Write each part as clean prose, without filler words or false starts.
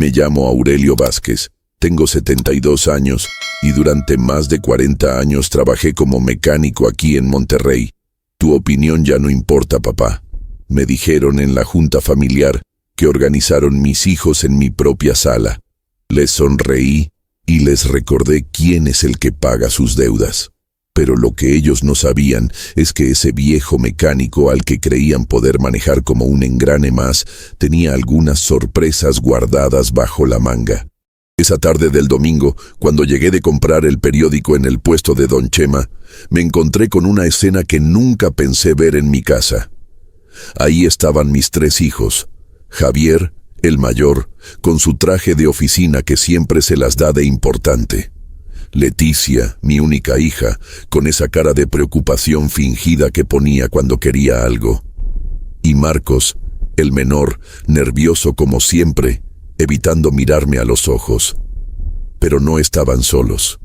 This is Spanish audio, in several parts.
Me llamo Aurelio Vázquez, tengo 72 años y durante más de 40 años trabajé como mecánico aquí en Monterrey. Tu opinión ya no importa, papá. Me dijeron en la junta familiar que organizaron mis hijos en mi propia sala. Les sonreí y les recordé quién es el que paga sus deudas. Pero lo que ellos no sabían es que ese viejo mecánico al que creían poder manejar como un engrane más, tenía algunas sorpresas guardadas bajo la manga. Esa tarde del domingo, cuando llegué de comprar el periódico en el puesto de Don Chema, me encontré con una escena que nunca pensé ver en mi casa. Ahí estaban mis 3 hijos. Javier, el mayor, con su traje de oficina que siempre se las da de importante. Leticia, mi única hija, con esa cara de preocupación fingida que ponía cuando quería algo. Y Marcos, el menor, nervioso como siempre, evitando mirarme a los ojos. Pero no estaban solos.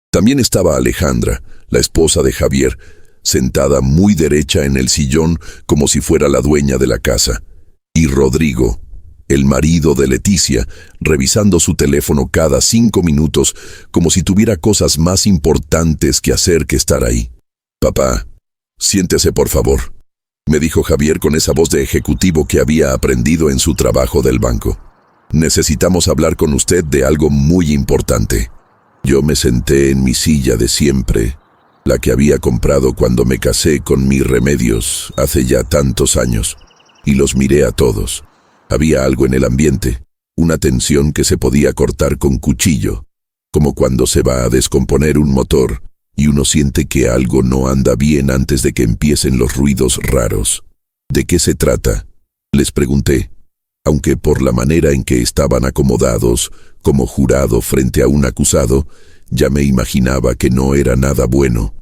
También estaba Alejandra, la esposa de Javier, sentada muy derecha en el sillón como si fuera la dueña de la casa. Y Rodrigo, el marido de Leticia, revisando su teléfono cada 5 minutos como si tuviera cosas más importantes que hacer que estar ahí. «Papá, siéntese por favor», me dijo Javier con esa voz de ejecutivo que había aprendido en su trabajo del banco. «Necesitamos hablar con usted de algo muy importante». Yo me senté en mi silla de siempre, la que había comprado cuando me casé con mis Remedios hace ya tantos años, y los miré a todos. Había algo en el ambiente, una tensión que se podía cortar con cuchillo, como cuando se va a descomponer un motor y uno siente que algo no anda bien antes de que empiecen los ruidos raros. «¿De qué se trata?», les pregunté, aunque por la manera en que estaban acomodados, como jurado frente a un acusado, ya me imaginaba que no era nada bueno.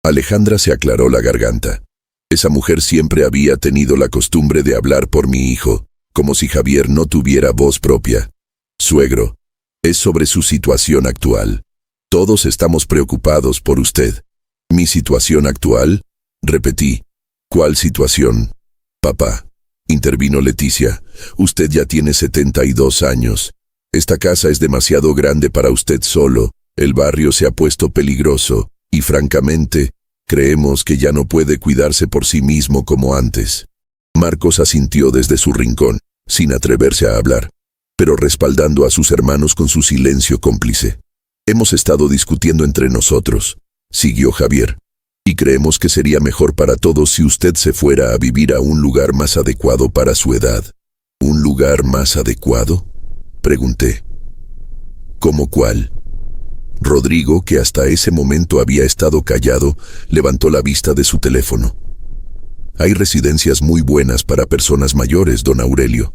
Alejandra se aclaró la garganta. Esa mujer siempre había tenido la costumbre de hablar por mi hijo, como si Javier no tuviera voz propia. «Suegro, es sobre su situación actual. Todos estamos preocupados por usted». «¿Mi situación actual?», repetí. «¿Cuál situación?». «Papá», intervino Leticia, «usted ya tiene 72 años. Esta casa es demasiado grande para usted solo, el barrio se ha puesto peligroso, y francamente, creemos que ya no puede cuidarse por sí mismo como antes». Marcos asintió desde su rincón, sin atreverse a hablar, pero respaldando a sus hermanos con su silencio cómplice. «Hemos estado discutiendo entre nosotros», siguió Javier, «y creemos que sería mejor para todos si usted se fuera a vivir a un lugar más adecuado para su edad». «¿Un lugar más adecuado?», pregunté. «¿Cómo cuál?». Rodrigo, que hasta ese momento había estado callado, levantó la vista de su teléfono. «Hay residencias muy buenas para personas mayores, don Aurelio.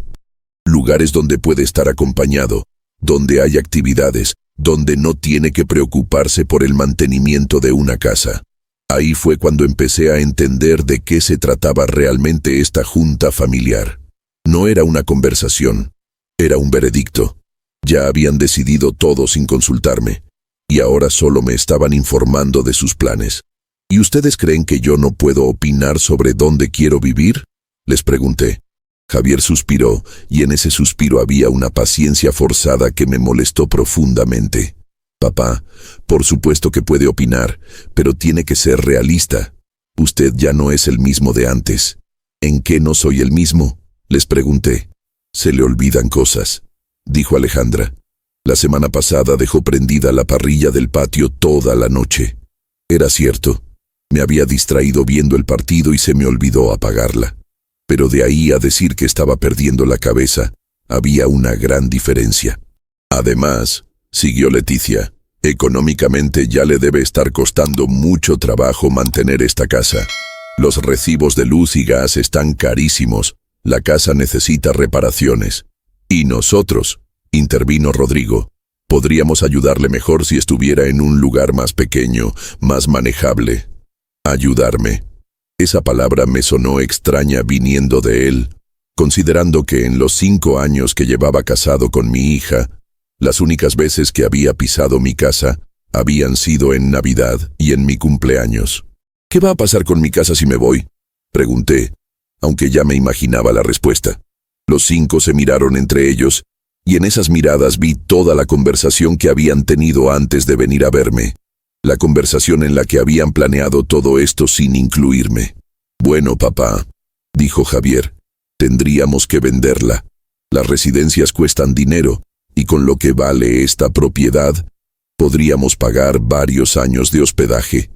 Lugares donde puede estar acompañado, donde hay actividades, donde no tiene que preocuparse por el mantenimiento de una casa». Ahí fue cuando empecé a entender de qué se trataba realmente esta junta familiar. No era una conversación, era un veredicto. Ya habían decidido todo sin consultarme, y ahora solo me estaban informando de sus planes. «¿Y ustedes creen que yo no puedo opinar sobre dónde quiero vivir?», les pregunté. Javier suspiró, y en ese suspiro había una paciencia forzada que me molestó profundamente. «Papá, por supuesto que puede opinar, pero tiene que ser realista. Usted ya no es el mismo de antes». «¿En qué no soy el mismo?», les pregunté. «Se le olvidan cosas», dijo Alejandra. «La semana pasada dejó prendida la parrilla del patio toda la noche». Era cierto. Me había distraído viendo el partido y se me olvidó apagarla. Pero de ahí a decir que estaba perdiendo la cabeza, había una gran diferencia. «Además», siguió Leticia, «económicamente ya le debe estar costando mucho trabajo mantener esta casa. Los recibos de luz y gas están carísimos, la casa necesita reparaciones. Y nosotros», intervino Rodrigo, «podríamos ayudarle mejor si estuviera en un lugar más pequeño, más manejable». «Ayudarme». Esa palabra me sonó extraña viniendo de él, considerando que en los 5 años que llevaba casado con mi hija, las únicas veces que había pisado mi casa habían sido en Navidad y en mi cumpleaños. «¿Qué va a pasar con mi casa si me voy?», pregunté, aunque ya me imaginaba la respuesta. Los 5 se miraron entre ellos Y en esas miradas vi toda la conversación que habían tenido antes de venir a verme. La conversación en la que habían planeado todo esto sin incluirme. Bueno, papá, dijo Javier, tendríamos que venderla. Las residencias cuestan dinero, y con lo que vale esta propiedad, podríamos pagar varios años de hospedaje.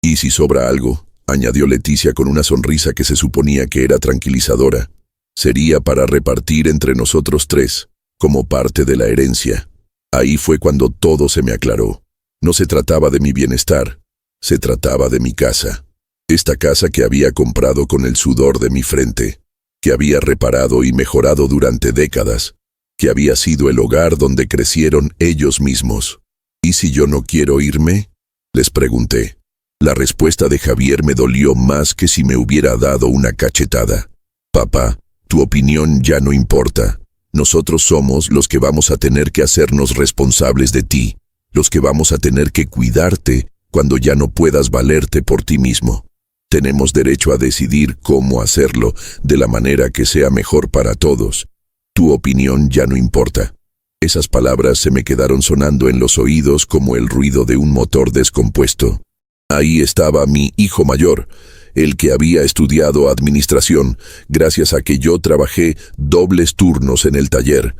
Y si sobra algo, añadió Leticia con una sonrisa que se suponía que era tranquilizadora, sería para repartir entre nosotros tres, como parte de la herencia. Ahí fue cuando todo se me aclaró. No se trataba de mi bienestar, se trataba de mi casa. Esta casa que había comprado con el sudor de mi frente, que había reparado y mejorado durante décadas, que había sido el hogar donde crecieron ellos mismos. ¿Y si yo no quiero irme?, les pregunté. La respuesta de Javier me dolió más que si me hubiera dado una cachetada. Papá, tu opinión ya no importa. Nosotros somos los que vamos a tener que hacernos responsables de ti, los que vamos a tener que cuidarte cuando ya no puedas valerte por ti mismo. Tenemos derecho a decidir cómo hacerlo de la manera que sea mejor para todos. Tu opinión ya no importa. Esas palabras se me quedaron sonando en los oídos como el ruido de un motor descompuesto. Ahí estaba mi hijo mayor, el que había estudiado administración, gracias a que yo trabajé dobles turnos en el taller,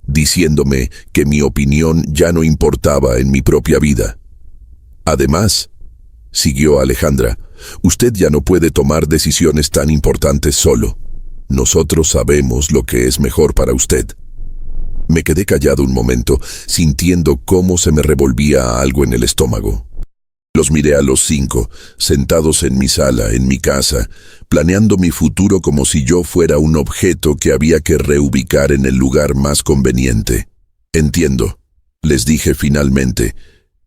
diciéndome que mi opinión ya no importaba en mi propia vida. Además, siguió Alejandra, usted ya no puede tomar decisiones tan importantes solo. Nosotros sabemos lo que es mejor para usted. Me quedé callado un momento, sintiendo cómo se me revolvía algo en el estómago. Los miré a los 5, sentados en mi sala, en mi casa, planeando mi futuro como si yo fuera un objeto que había que reubicar en el lugar más conveniente. Entiendo, les dije finalmente,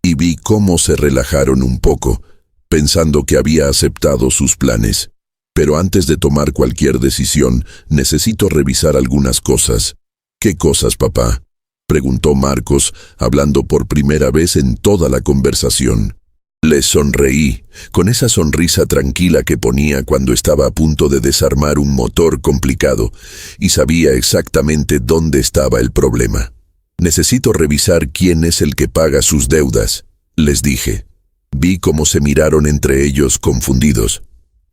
y vi cómo se relajaron un poco, pensando que había aceptado sus planes. Pero antes de tomar cualquier decisión, necesito revisar algunas cosas. ¿Qué cosas, papá?, preguntó Marcos, hablando por primera vez en toda la conversación. Les sonreí, con esa sonrisa tranquila que ponía cuando estaba a punto de desarmar un motor complicado, y sabía exactamente dónde estaba el problema. Necesito revisar quién es el que paga sus deudas, les dije. Vi cómo se miraron entre ellos confundidos.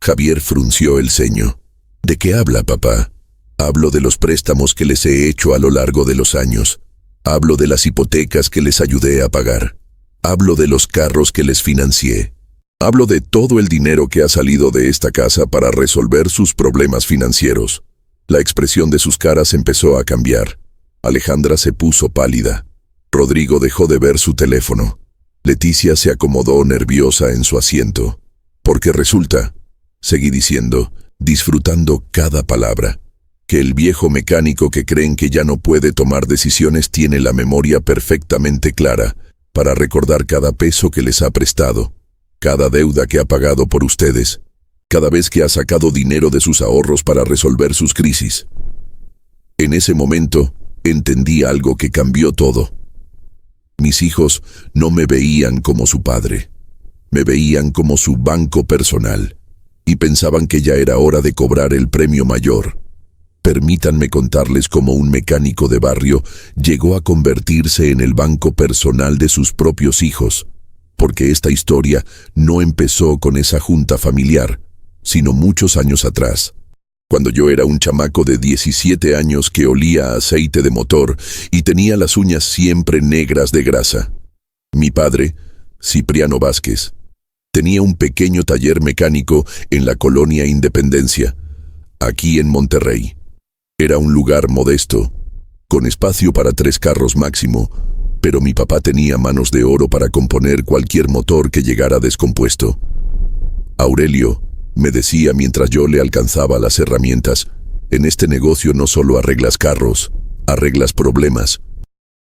Javier frunció el ceño. ¿De qué habla, papá? Hablo de los préstamos que les he hecho a lo largo de los años. Hablo de las hipotecas que les ayudé a pagar. Hablo de los carros que les financié. Hablo de todo el dinero que ha salido de esta casa para resolver sus problemas financieros. La expresión de sus caras empezó a cambiar. Alejandra se puso pálida. Rodrigo dejó de ver su teléfono. Leticia se acomodó nerviosa en su asiento. Porque resulta, seguí diciendo, disfrutando cada palabra, que el viejo mecánico que creen que ya no puede tomar decisiones tiene la memoria perfectamente clara para recordar cada peso que les ha prestado, cada deuda que ha pagado por ustedes, cada vez que ha sacado dinero de sus ahorros para resolver sus crisis. En ese momento, entendí algo que cambió todo. Mis hijos no me veían como su padre, me veían como su banco personal, y pensaban que ya era hora de cobrar el premio mayor. Permítanme contarles cómo un mecánico de barrio llegó a convertirse en el banco personal de sus propios hijos, porque esta historia no empezó con esa junta familiar, sino muchos años atrás, cuando yo era un chamaco de 17 años que olía a aceite de motor y tenía las uñas siempre negras de grasa. Mi padre, Cipriano Vázquez, tenía un pequeño taller mecánico en la colonia Independencia, aquí en Monterrey. Era un lugar modesto, con espacio para 3 carros máximo, pero mi papá tenía manos de oro para componer cualquier motor que llegara descompuesto. Aurelio, me decía mientras yo le alcanzaba las herramientas, en este negocio no solo arreglas carros, arreglas problemas.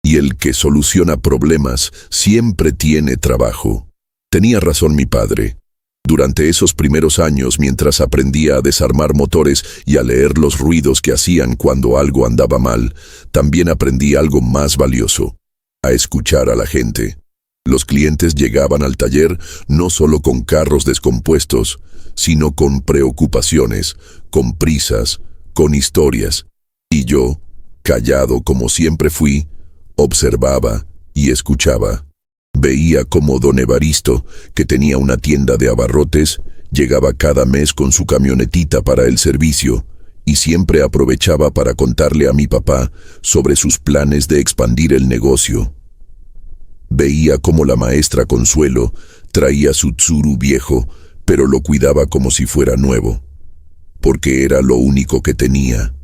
Y el que soluciona problemas siempre tiene trabajo. Tenía razón mi padre. Durante esos primeros años, mientras aprendía a desarmar motores y a leer los ruidos que hacían cuando algo andaba mal, también aprendí algo más valioso: a escuchar a la gente. Los clientes llegaban al taller no solo con carros descompuestos, sino con preocupaciones, con prisas, con historias. Y yo, Callado como siempre fui, observaba y escuchaba. Veía cómo don Evaristo, que tenía una tienda de abarrotes, llegaba cada mes con su camionetita para el servicio, y siempre aprovechaba para contarle a mi papá sobre sus planes de expandir el negocio. Veía cómo la maestra Consuelo traía su Tsuru viejo, pero lo cuidaba como si fuera nuevo, porque era lo único que tenía.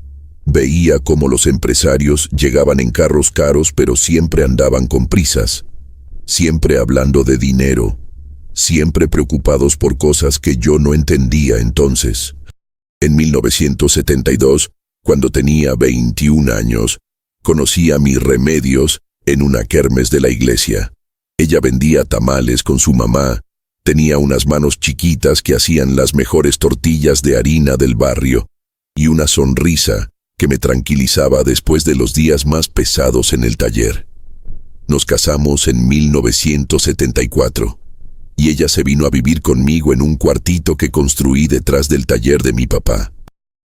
Veía cómo los empresarios llegaban en carros caros, pero siempre andaban con prisas, siempre hablando de dinero, siempre preocupados por cosas que yo no entendía entonces. En 1972, cuando tenía 21 años, conocí a mi Remedios en una kermes de la iglesia. Ella vendía tamales con su mamá, tenía unas manos chiquitas que hacían las mejores tortillas de harina del barrio, y una sonrisa que me tranquilizaba después de los días más pesados en el taller. Nos casamos en 1974, y ella se vino a vivir conmigo en un cuartito que construí detrás del taller de mi papá.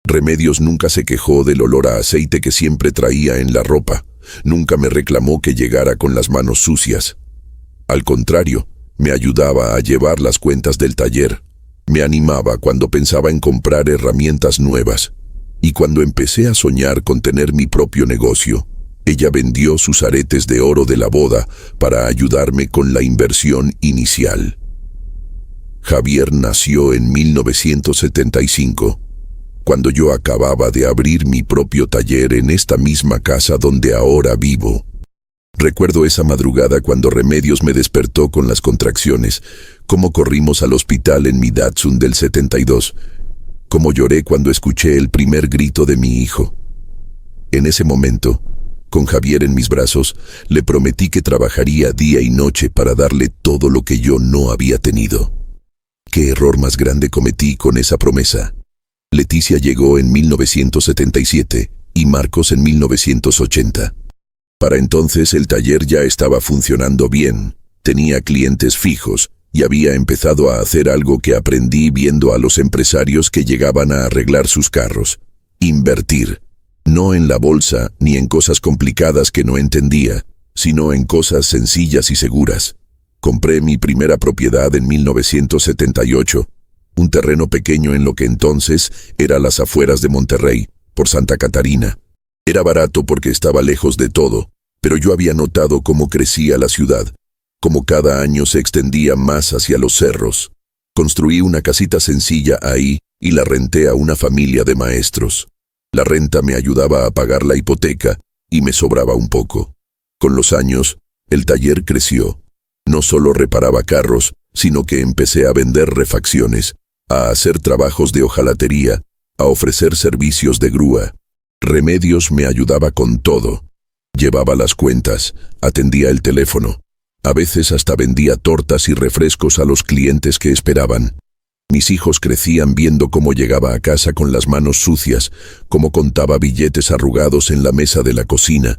Remedios nunca se quejó del olor a aceite que siempre traía en la ropa, nunca me reclamó que llegara con las manos sucias. Al contrario, me ayudaba a llevar las cuentas del taller, me animaba cuando pensaba en comprar herramientas nuevas, y cuando empecé a soñar con tener mi propio negocio, ella vendió sus aretes de oro de la boda para ayudarme con la inversión inicial. Javier nació en 1975, cuando yo acababa de abrir mi propio taller en esta misma casa donde ahora vivo. Recuerdo esa madrugada cuando Remedios me despertó con las contracciones, cómo corrimos al hospital en mi Datsun del 72, cómo lloré cuando escuché el primer grito de mi hijo. En ese momento, con Javier en mis brazos, le prometí que trabajaría día y noche para darle todo lo que yo no había tenido. ¿Qué error más grande cometí con esa promesa? Leticia llegó en 1977 y Marcos en 1980. Para entonces el taller ya estaba funcionando bien, tenía clientes fijos y había empezado a hacer algo que aprendí viendo a los empresarios que llegaban a arreglar sus carros: invertir. No en la bolsa ni en cosas complicadas que no entendía, sino en cosas sencillas y seguras. Compré mi primera propiedad en 1978, un terreno pequeño en lo que entonces era las afueras de Monterrey, por Santa Catarina. Era barato porque estaba lejos de todo, pero yo había notado cómo crecía la ciudad, cómo cada año se extendía más hacia los cerros. Construí una casita sencilla ahí y la renté a una familia de maestros. La renta me ayudaba a pagar la hipoteca y me sobraba un poco. Con los años, el taller creció. No solo reparaba carros, sino que empecé a vender refacciones, a hacer trabajos de hojalatería, a ofrecer servicios de grúa. Remedios me ayudaba con todo. Llevaba las cuentas, atendía el teléfono. A veces hasta vendía tortas y refrescos a los clientes que esperaban. Mis hijos crecían viendo cómo llegaba a casa con las manos sucias, cómo contaba billetes arrugados en la mesa de la cocina,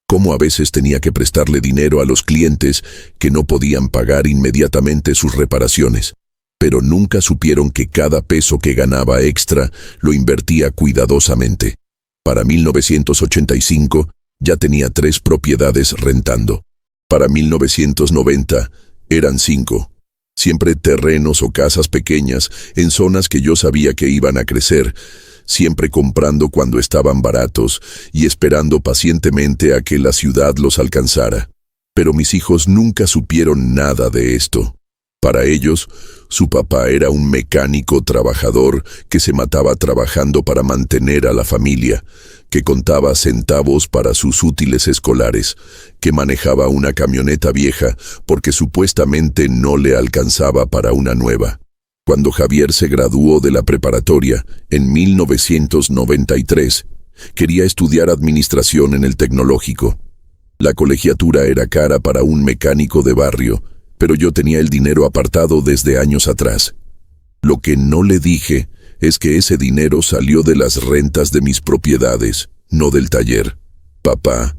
cómo a veces tenía que prestarle dinero a los clientes que no podían pagar inmediatamente sus reparaciones, pero nunca supieron que cada peso que ganaba extra lo invertía cuidadosamente. Para 1985 ya tenía 3 propiedades rentando. Para 1990 eran 5. Siempre terrenos o casas pequeñas en zonas que yo sabía que iban a crecer, siempre comprando cuando estaban baratos y esperando pacientemente a que la ciudad los alcanzara. Pero mis hijos nunca supieron nada de esto. Para ellos, su papá era un mecánico trabajador que se mataba trabajando para mantener a la familia, que contaba centavos para sus útiles escolares, que manejaba una camioneta vieja porque supuestamente no le alcanzaba para una nueva. Cuando Javier se graduó de la preparatoria, en 1993, quería estudiar administración en el tecnológico. La colegiatura era cara para un mecánico de barrio, pero yo tenía el dinero apartado desde años atrás. Lo que no le dije es que ese dinero salió de las rentas de mis propiedades, no del taller. Papá,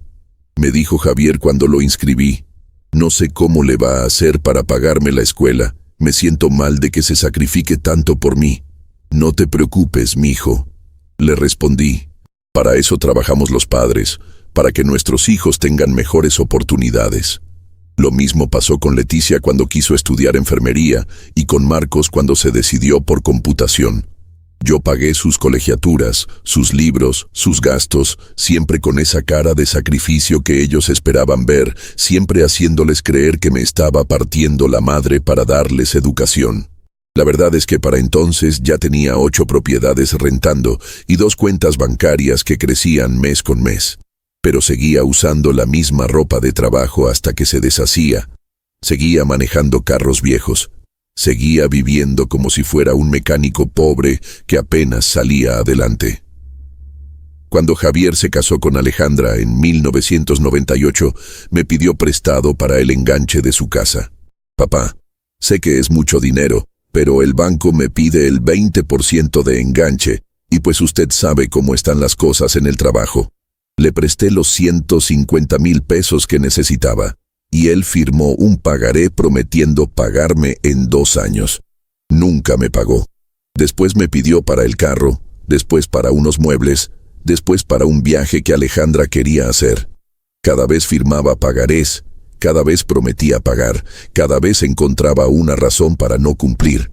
me dijo Javier cuando lo inscribí, no sé cómo le va a hacer para pagarme la escuela. Me siento mal de que se sacrifique tanto por mí. No te preocupes, mijo, le respondí. Para eso trabajamos los padres, para que nuestros hijos tengan mejores oportunidades. Lo mismo pasó con Leticia cuando quiso estudiar enfermería y con Marcos cuando se decidió por computación. Yo pagué sus colegiaturas, sus libros, sus gastos, siempre con esa cara de sacrificio que ellos esperaban ver, siempre haciéndoles creer que me estaba partiendo la madre para darles educación. La verdad es que para entonces ya tenía 8 propiedades rentando y 2 cuentas bancarias que crecían mes con mes. Pero seguía usando la misma ropa de trabajo hasta que se deshacía. Seguía manejando carros viejos. Seguía viviendo como si fuera un mecánico pobre que apenas salía adelante. Cuando Javier se casó con Alejandra en 1998, me pidió prestado para el enganche de su casa. Papá, sé que es mucho dinero, pero el banco me pide el 20% de enganche, y pues usted sabe cómo están las cosas en el trabajo. Le presté los 150,000 pesos que necesitaba, y él firmó un pagaré prometiendo pagarme en 2 años. Nunca me pagó. Después me pidió para el carro, después para unos muebles, después para un viaje que Alejandra quería hacer. Cada vez firmaba pagarés, cada vez prometía pagar, cada vez encontraba una razón para no cumplir.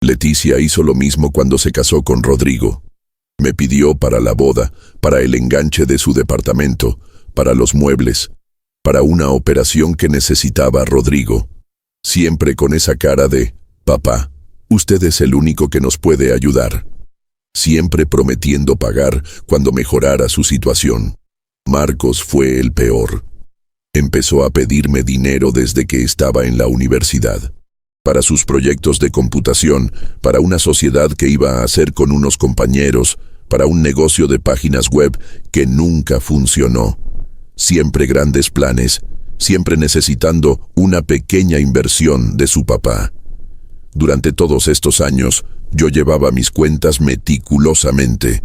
Leticia hizo lo mismo cuando se casó con Rodrigo. Me pidió para la boda, para el enganche de su departamento, para los muebles, para una operación que necesitaba Rodrigo. Siempre con esa cara de, papá, usted es el único que nos puede ayudar. Siempre prometiendo pagar cuando mejorara su situación. Marcos fue el peor. Empezó a pedirme dinero desde que estaba en la universidad. Para sus proyectos de computación, para una sociedad que iba a hacer con unos compañeros, para un negocio de páginas web que nunca funcionó. Siempre grandes planes, siempre necesitando una pequeña inversión de su papá. Durante todos estos años, yo llevaba mis cuentas meticulosamente.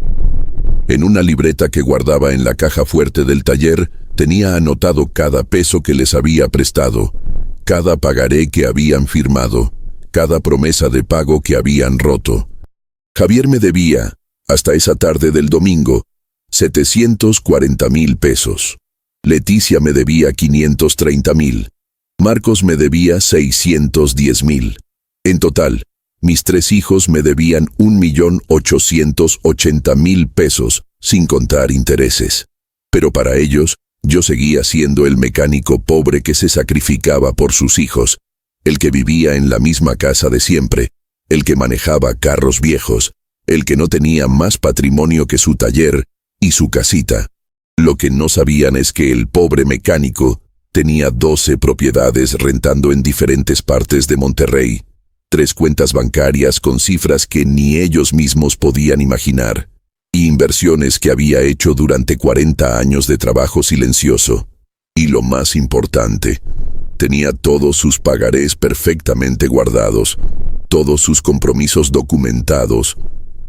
En una libreta que guardaba en la caja fuerte del taller, tenía anotado cada peso que les había prestado, cada pagaré que habían firmado, cada promesa de pago que habían roto. Javier me debía, hasta esa tarde del domingo, 740,000 pesos. Leticia me debía 530,000. Marcos me debía 610,000. En total, mis 3 hijos me debían 1,880,000 pesos, sin contar intereses. Pero para ellos, yo seguía siendo el mecánico pobre que se sacrificaba por sus hijos, el que vivía en la misma casa de siempre, el que manejaba carros viejos, el que no tenía más patrimonio que su taller y su casita. Lo que no sabían es que el pobre mecánico tenía 12 propiedades rentando en diferentes partes de Monterrey, 3 cuentas bancarias con cifras que ni ellos mismos podían imaginar, y inversiones que había hecho durante 40 años de trabajo silencioso. Y lo más importante, tenía todos sus pagarés perfectamente guardados, todos sus compromisos documentados,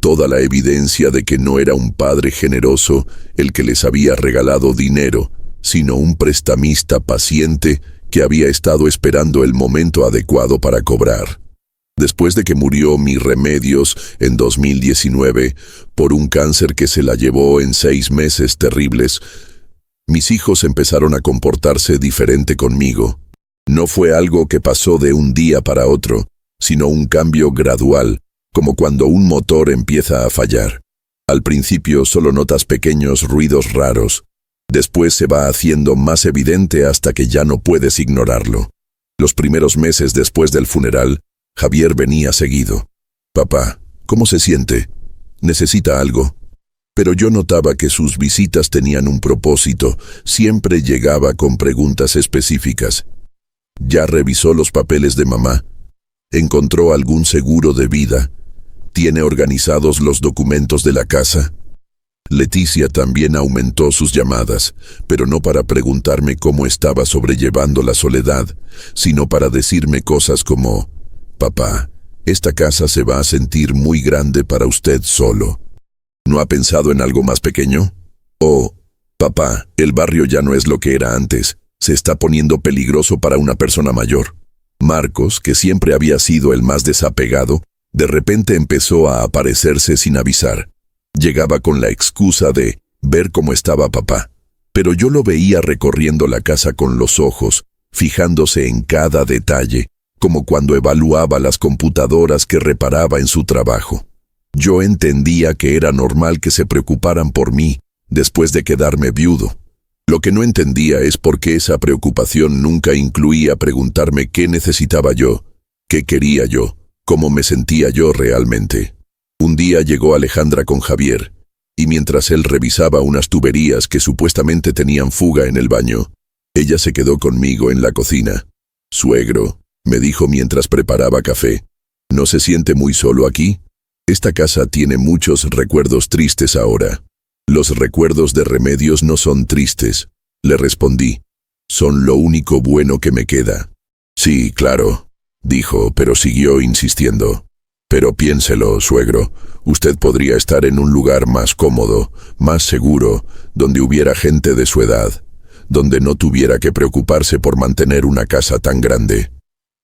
toda la evidencia de que no era un padre generoso el que les había regalado dinero, sino un prestamista paciente que había estado esperando el momento adecuado para cobrar. Después de que murió mi Remedios en 2019 por un cáncer que se la llevó en 6 meses terribles, mis hijos empezaron a comportarse diferente conmigo. No fue algo que pasó de un día para otro, sino un cambio gradual, como cuando un motor empieza a fallar. Al principio solo notas pequeños ruidos raros. Después se va haciendo más evidente hasta que ya no puedes ignorarlo. Los primeros meses después del funeral, Javier venía seguido. Papá, ¿cómo se siente? ¿Necesita algo? Pero yo notaba que sus visitas tenían un propósito. Siempre llegaba con preguntas específicas. ¿Ya revisó los papeles de mamá? ¿Encontró algún seguro de vida? ¿Tiene organizados los documentos de la casa? Leticia también aumentó sus llamadas, pero no para preguntarme cómo estaba sobrellevando la soledad, sino para decirme cosas como: papá, esta casa se va a sentir muy grande para usted solo. ¿No ha pensado en algo más pequeño? O, papá, el barrio ya no es lo que era antes, se está poniendo peligroso para una persona mayor. Marcos, que siempre había sido el más desapegado, de repente empezó a aparecerse sin avisar. Llegaba con la excusa de ver cómo estaba papá. Pero yo lo veía recorriendo la casa con los ojos, fijándose en cada detalle, como cuando evaluaba las computadoras que reparaba en su trabajo. Yo entendía que era normal que se preocuparan por mí después de quedarme viudo. Lo que no entendía es por qué esa preocupación nunca incluía preguntarme qué necesitaba yo, qué quería yo, cómo me sentía yo realmente. Un día llegó Alejandra con Javier, y mientras él revisaba unas tuberías que supuestamente tenían fuga en el baño, ella se quedó conmigo en la cocina. «Suegro», me dijo mientras preparaba café, «¿no se siente muy solo aquí? Esta casa tiene muchos recuerdos tristes ahora». «Los recuerdos de Remedios no son tristes», le respondí. «Son lo único bueno que me queda». «Sí, claro», dijo, pero siguió insistiendo. «Pero piénselo, suegro, usted podría estar en un lugar más cómodo, más seguro, donde hubiera gente de su edad, donde no tuviera que preocuparse por mantener una casa tan grande».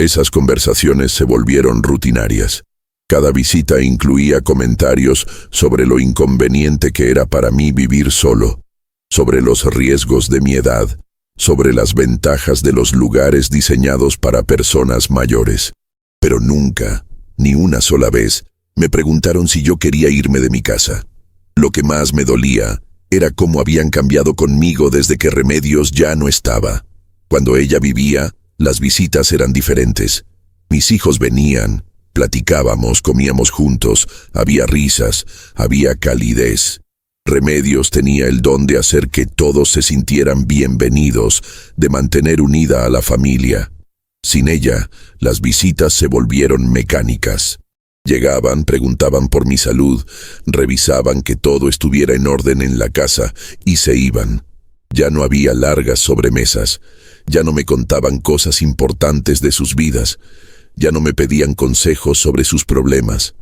Esas conversaciones se volvieron rutinarias. Cada visita incluía comentarios sobre lo inconveniente que era para mí vivir solo, sobre los riesgos de mi edad, sobre las ventajas de los lugares diseñados para personas mayores. Pero nunca, ni una sola vez, me preguntaron si yo quería irme de mi casa. Lo que más me dolía era cómo habían cambiado conmigo desde que Remedios ya no estaba. Cuando ella vivía, las visitas eran diferentes. Mis hijos venían, platicábamos, comíamos juntos, había risas, había calidez. Remedios tenía el don de hacer que todos se sintieran bienvenidos, de mantener unida a la familia. Sin ella, las visitas se volvieron mecánicas. Llegaban, preguntaban por mi salud, revisaban que todo estuviera en orden en la casa y se iban. Ya no había largas sobremesas, ya no me contaban cosas importantes de sus vidas, ya no me pedían consejos sobre sus problemas.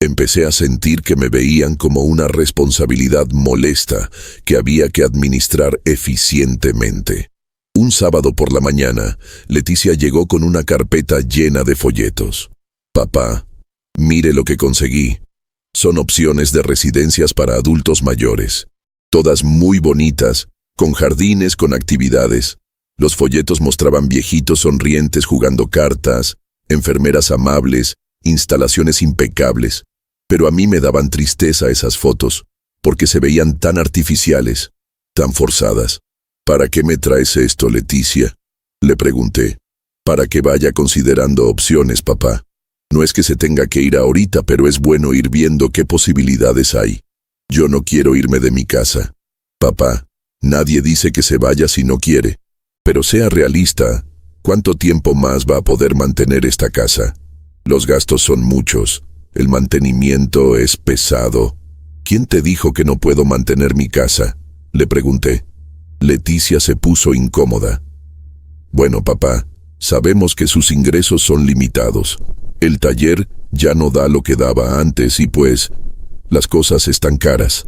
Empecé a sentir que me veían como una responsabilidad molesta que había que administrar eficientemente. Un sábado por la mañana, Leticia llegó con una carpeta llena de folletos. «Papá, mire lo que conseguí. Son opciones de residencias para adultos mayores. Todas muy bonitas, con jardines, con actividades». Los folletos mostraban viejitos sonrientes jugando cartas, enfermeras amables, instalaciones impecables. Pero a mí me daban tristeza esas fotos, porque se veían tan artificiales, tan forzadas. «¿Para qué me traes esto, Leticia?», le pregunté. «Para que vaya considerando opciones, papá. No es que se tenga que ir ahorita, pero es bueno ir viendo qué posibilidades hay. Yo no quiero irme de mi casa. Papá, nadie dice que se vaya si no quiere. Pero sea realista, ¿cuánto tiempo más va a poder mantener esta casa? Los gastos son muchos, el mantenimiento es pesado». «¿Quién te dijo que no puedo mantener mi casa?», le pregunté. Leticia se puso incómoda. «Bueno, papá, sabemos que sus ingresos son limitados. El taller ya no da lo que daba antes y pues, las cosas están caras».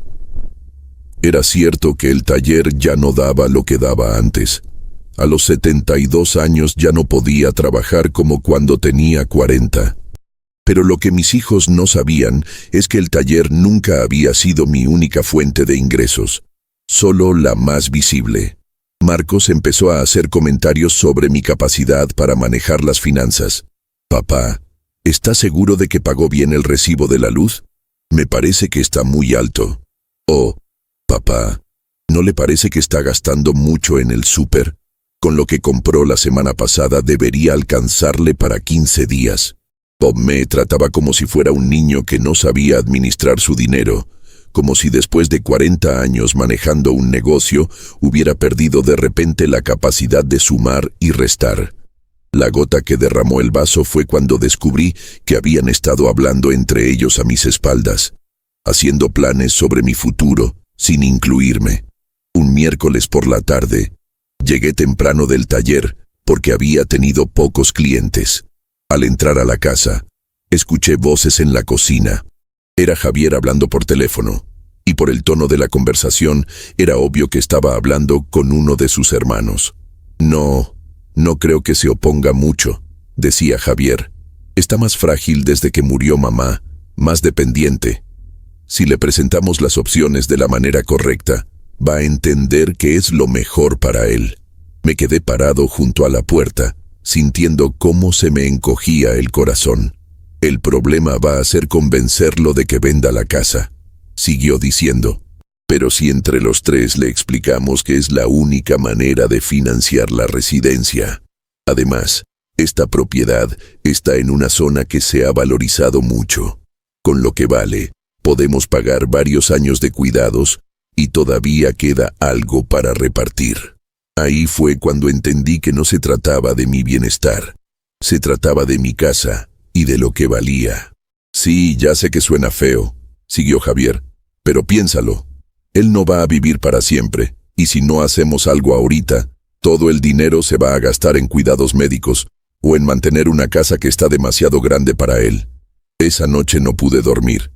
Era cierto que el taller ya no daba lo que daba antes. A los 72 años ya no podía trabajar como cuando tenía 40. Pero lo que mis hijos no sabían es que el taller nunca había sido mi única fuente de ingresos, solo la más visible. Marcos empezó a hacer comentarios sobre mi capacidad para manejar las finanzas. «Papá, ¿está seguro de que pagó bien el recibo de la luz? Me parece que está muy alto». «Oh, papá, ¿no le parece que está gastando mucho en el súper? Con lo que compró la semana pasada debería alcanzarle para 15 días». Bob me trataba como si fuera un niño que no sabía administrar su dinero, como si después de 40 años manejando un negocio hubiera perdido de repente la capacidad de sumar y restar. La gota que derramó el vaso fue cuando descubrí que habían estado hablando entre ellos a mis espaldas, haciendo planes sobre mi futuro, sin incluirme. Un miércoles por la tarde, llegué temprano del taller porque había tenido pocos clientes. Al entrar a la casa, escuché voces en la cocina. Era Javier hablando por teléfono, y por el tono de la conversación era obvio que estaba hablando con uno de sus hermanos. No creo que se oponga mucho», decía Javier. «Está más frágil desde que murió mamá, más dependiente». Si le presentamos las opciones de la manera correcta, va a entender que es lo mejor para él. Me quedé parado junto a la puerta, sintiendo cómo se me encogía el corazón. El problema va a ser convencerlo de que venda la casa, siguió diciendo. Pero si entre los tres le explicamos que es la única manera de financiar la residencia. Además, esta propiedad está en una zona que se ha valorizado mucho. Con lo que vale, podemos pagar varios años de cuidados y todavía queda algo para repartir. Ahí fue cuando entendí que no se trataba de mi bienestar. Se trataba de mi casa y de lo que valía. Sí, ya sé que suena feo, siguió Javier, pero piénsalo. Él no va a vivir para siempre, y si no hacemos algo ahorita, todo el dinero se va a gastar en cuidados médicos o en mantener una casa que está demasiado grande para él. Esa noche no pude dormir.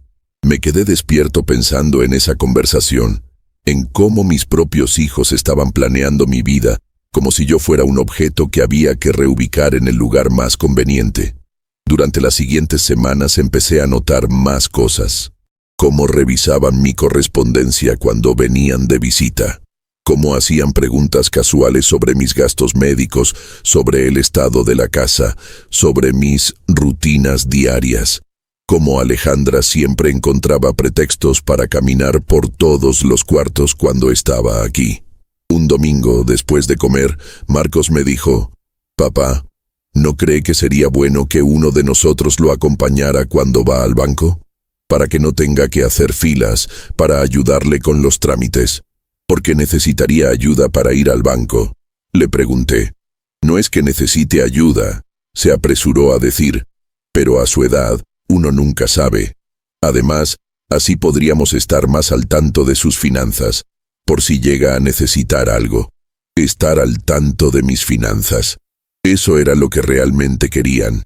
Me quedé despierto pensando en esa conversación, en cómo mis propios hijos estaban planeando mi vida, como si yo fuera un objeto que había que reubicar en el lugar más conveniente. Durante las siguientes semanas empecé a notar más cosas. Cómo revisaban mi correspondencia cuando venían de visita. Cómo hacían preguntas casuales sobre mis gastos médicos, sobre el estado de la casa, sobre mis rutinas diarias. Cómo Alejandra siempre encontraba pretextos para caminar por todos los cuartos cuando estaba aquí. Un domingo, después de comer, Marcos me dijo, «Papá, ¿no cree que sería bueno que uno de nosotros lo acompañara cuando va al banco? Para que no tenga que hacer filas, para ayudarle con los trámites. Porque necesitaría ayuda para ir al banco». Le pregunté. «No es que necesite ayuda», se apresuró a decir, «pero a su edad, uno nunca sabe. Además, así podríamos estar más al tanto de sus finanzas, por si llega a necesitar algo. Estar al tanto de mis finanzas. Eso era lo que realmente querían.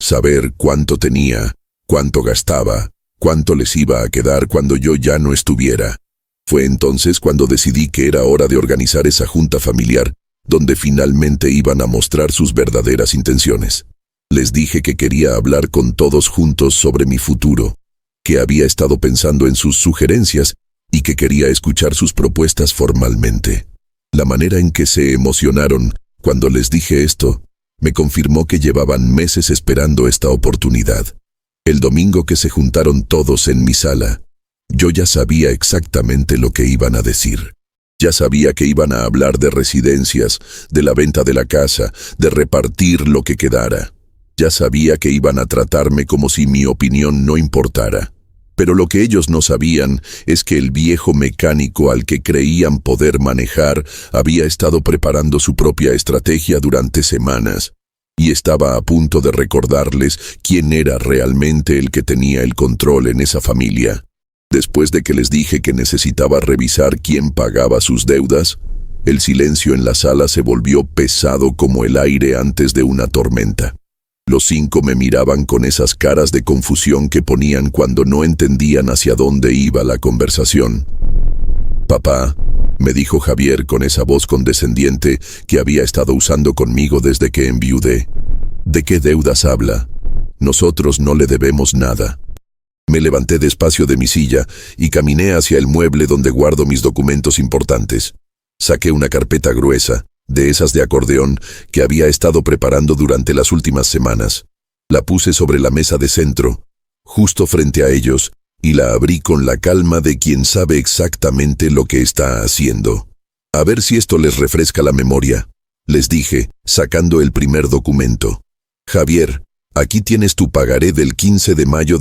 Saber cuánto tenía, cuánto gastaba, cuánto les iba a quedar cuando yo ya no estuviera. Fue entonces cuando decidí que era hora de organizar esa junta familiar, donde finalmente iban a mostrar sus verdaderas intenciones. Les dije que quería hablar con todos juntos sobre mi futuro, que había estado pensando en sus sugerencias y que quería escuchar sus propuestas formalmente. La manera en que se emocionaron cuando les dije esto, me confirmó que llevaban meses esperando esta oportunidad. El domingo que se juntaron todos en mi sala, yo ya sabía exactamente lo que iban a decir. Ya sabía que iban a hablar de residencias, de la venta de la casa, de repartir lo que quedara. Ya sabía que iban a tratarme como si mi opinión no importara. Pero lo que ellos no sabían es que el viejo mecánico al que creían poder manejar había estado preparando su propia estrategia durante semanas, y estaba a punto de recordarles quién era realmente el que tenía el control en esa familia. Después de que les dije que necesitaba revisar quién pagaba sus deudas, el silencio en la sala se volvió pesado como el aire antes de una tormenta. Los 5 me miraban con esas caras de confusión que ponían cuando no entendían hacia dónde iba la conversación. «Papá», me dijo Javier con esa voz condescendiente que había estado usando conmigo desde que enviudé. «¿De qué deudas habla? Nosotros no le debemos nada». Me levanté despacio de mi silla y caminé hacia el mueble donde guardo mis documentos importantes. Saqué una carpeta gruesa, de esas de acordeón, que había estado preparando durante las últimas semanas. La puse sobre la mesa de centro, justo frente a ellos, y la abrí con la calma de quien sabe exactamente lo que está haciendo. «A ver si esto les refresca la memoria», les dije, sacando el primer documento. «Javier, aquí tienes tu pagaré del 15 de mayo de